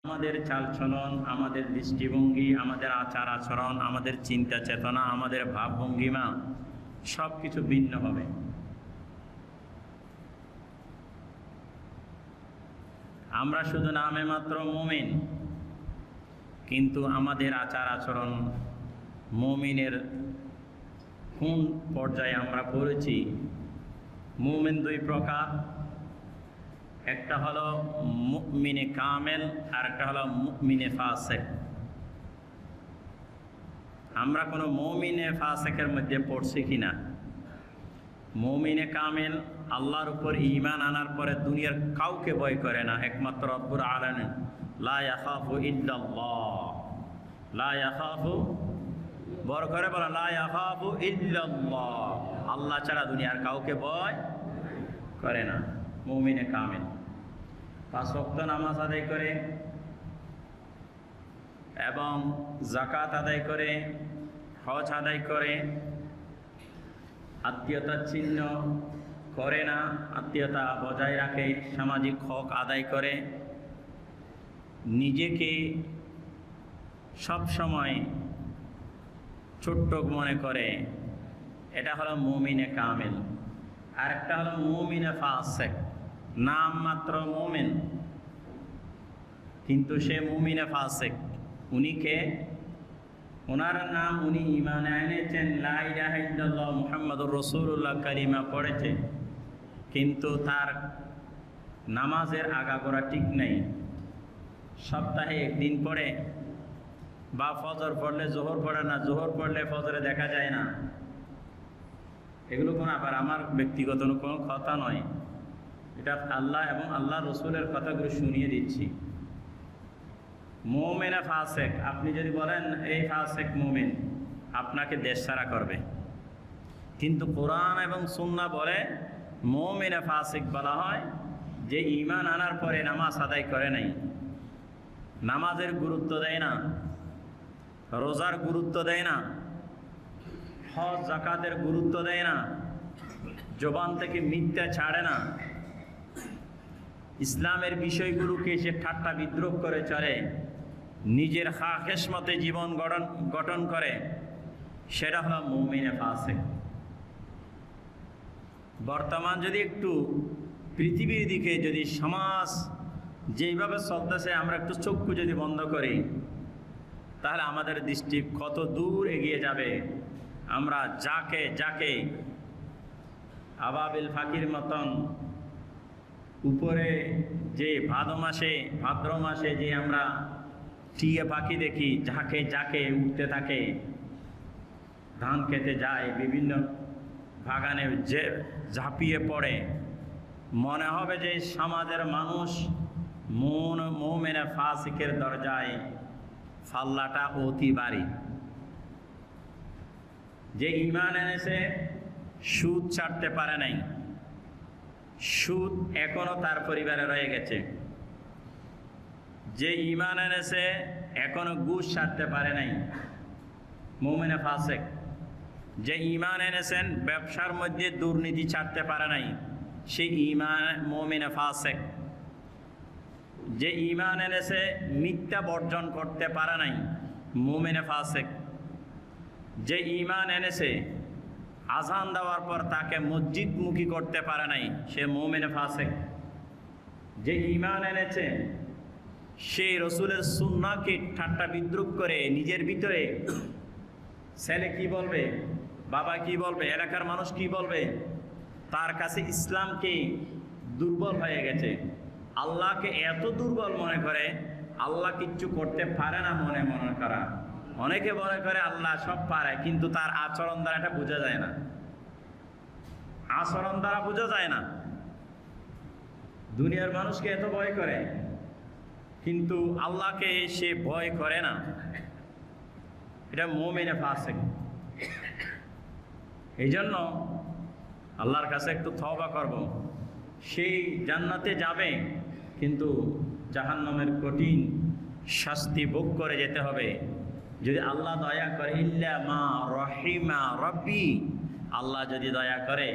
আমাদের চালচলন, আমাদের দৃষ্টিভঙ্গি, আমাদের আচার আচরণ, আমাদের চিন্তা চেতনা, আমাদের ভাবভঙ্গিমা সব কিছু ভিন্ন হবে। আমরা শুধু নামে মাত্র মুমিন, কিন্তু আমাদের আচার আচরণ মুমিনের কোন পর্যায়ে আমরা পড়েছি। মুমিন দুই প্রকার, একটা হলো মুমিনে কামেল আর একটা হলো মুমিনে ফাসেক। আমরা কোনো মুমিনে ফাসেকের মধ্যে পড়ছি কিনা? মুমিনে কামেল আল্লাহর উপর ঈমান আনার পরে দুনিয়ার কাউকে ভয় করে না, একমাত্র রব্বুল আলামিন। লা ইয়াখাফু ইল্লাল্লাহ, লা ইয়াখাফু, বড় করে বলা, লা ইয়াখাফু ইল্লাল্লাহ, আল্লাহ ছাড়া দুনিয়ার কাউকে ভয় করে না। মুমিনে কামেল 5 ওয়াক্ত নামাজ আদায় করে এবং যাকাত আদায় করে, হজ আদায় করে, আত্মীয়তার চিহ্ন করে না, আত্মীয়তা বজায় রাখে, সামাজিক হক আদায় করে, নিজেকে সব সময় ছোট্ট মনে করে। এটা হলো মুমিনে কামেল। আর একটা হলো মুমিনে ফাসেক, নাম মাত্র মুমিন কিন্তু সে মুমিনে ফাসেক। উনি কে? ওনার নাম, উনি ঈমান এনেছেন, লা ইলাহা ইল্লাল্লাহ মুহাম্মাদুর রাসূলুল্লাহ কালিমা পড়েছে, কিন্তু তার নামাজের আগাগোড়া ঠিক নেই। সপ্তাহে একদিন পড়ে, বা ফজর পড়লে জোহর পড়ে না, জোহর পড়লে ফজরে দেখা যায় না। এগুলো কোনো আবার আমার ব্যক্তিগত কোনো কথা নয়, এটা আল্লাহ এবং আল্লাহ রসুলের কথাগুলো শুনিয়ে দিচ্ছি। মুমিনে ফাসেক, আপনি যদি বলেন এই ফাসেক মুমিন, আপনাকে দেশছাড়া করবে। কিন্তু কোরআন এবং সুন্নাহ বলে মুমিনে ফাসেক বলা হয় যে ঈমান আনার পরে নামাজ আদায় করে নাই, নামাজের গুরুত্ব দেয় না, রোজার গুরুত্ব দেয় না, হজ যাকাতের গুরুত্ব দেয় না, জবান থেকে মিথ্যা ছাড়ে না, ইসলামের বিষয়গুলোকে সে ঠাট্টা বিদ্রুপ করে চলে, নিজের খাকেশ মতে জীবন গঠন করে, সেটা হলো মুমিনে ফাসেক। বর্তমান যদি একটু পৃথিবীর দিকে, যদি সমাজ যেইভাবে চলতেছে, আমরা একটু চক্ষু যদি বন্ধ করি, তাহলে আমাদের দৃষ্টি কত দূর এগিয়ে যাবে। আমরা যাকে যাকে আবাবিল ফাকির মতন উপরে যে ভাদ্র মাসে যে আমরা টিয়া পাখি দেখি, যাকে যাকে উঠতে থাকে, ধান খেতে যায়, বিভিন্ন বাগানে যে ঝাঁপিয়ে পড়ে, মনে হবে যে সমাজের মানুষ মুমিনে ফাসিকের দরজায় ফাল্লাটা অতি ভারী। যে ঈমান এনেছে, সুদ ছাড়তে পারে নাই, সুদ এখনো তার পরিবারে রয়ে গেছে। যে ঈমান এনেছে, এখনো ঘুষ ছাড়তে পারে নাই, মুমিনে ফাসেক। যে ঈমান এনেছেন, ব্যবসার মধ্যে দুর্নীতি ছাড়তে পারে নাই, সে মুমিনে ফাসেক। যে ঈমান এনেছে, মিথ্যা বর্জন করতে পারে নাই, মুমিনে ফাসেক। যে ঈমান এনেছে, আজান দেওয়ার পর তাকে মসজিদমুখী করতে পারে নাই, সে মুমিনে ফাসেক। যে ঈমান এনেছে, সেই রসুলের সুন্নাহকে ঠাট্টা বিদ্রুপ করে নিজের ভিতরে, ছেলে কি বলবে, বাবা কি বলবে, এলাকার মানুষ কি বলবে, তার কাছে ইসলামকে দুর্বল হয়ে গেছে। আল্লাহকে এত দুর্বল মনে করে, আল্লাহ কিচ্ছু করতে পারে না মনে করা। অনেকে মনে করে আল্লাহ সব পারে, কিন্তু তার আচরণ দ্বারা এটা বোঝা যায় না, আচরণ দ্বারা বোঝা যায় না। দুনিয়ার মানুষকে এত ভয় করে, কিন্তু আল্লাহকে সে ভয় করে না। এটা মুমিনে ফাসেক। এই জন্য আল্লাহর কাছে একটু তওবা করব। সেই জান্নাতে যাবে, কিন্তু জাহান্নামের কঠিন শাস্তি ভোগ করে যেতে হবে। যদি আল্লাহ দয়া করে, ইল্লা মা রহিমা রব্বি, আল্লাহ যদি দয়া করে,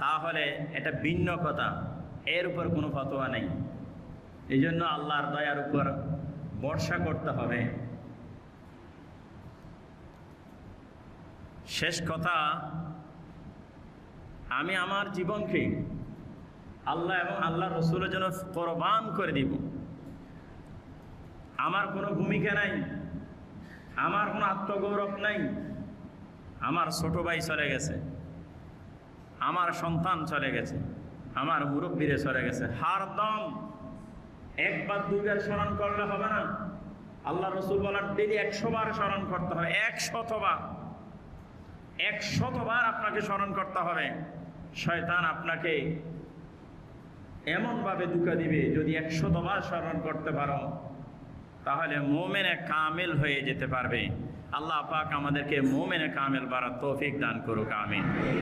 তাহলে এটা ভিন্ন কথা, এর উপর কোনো ফতোয়া নেই। এই জন্য আল্লাহর দয়ার উপর ভরসা করতে হবে। শেষ কথা, আমি আমার জীবনকে আল্লাহ এবং আল্লাহ রসুলের জন্য কোরবান করে দিব। আমার কোনো ভূমিকা নাই, আমার কোনো আত্মগৌরব নাই। আমার ছোট ভাই চলে গেছে, আমার সন্তান চলে গেছে, আমার মুরব্বীরে চলে গেছে, হরদম একবার দুইবার স্মরণ করলে হবে না। আল্লাহ রসুল বলেন ডেলি 100 বার স্মরণ করতে হবে। 100 বার, 100 বার আপনাকে স্মরণ করতে হবে। শয়তান আপনাকে এমনভাবে ধোঁকা দিবে, যদি 100 বার স্মরণ করতে পারো তাহলে মুমিনে কামিল হয়ে যেতে পারবে। আল্লাহ পাক আমাদেরকে মুমিনে কামিল বাড়ার তৌফিক দান করুক, আমিন।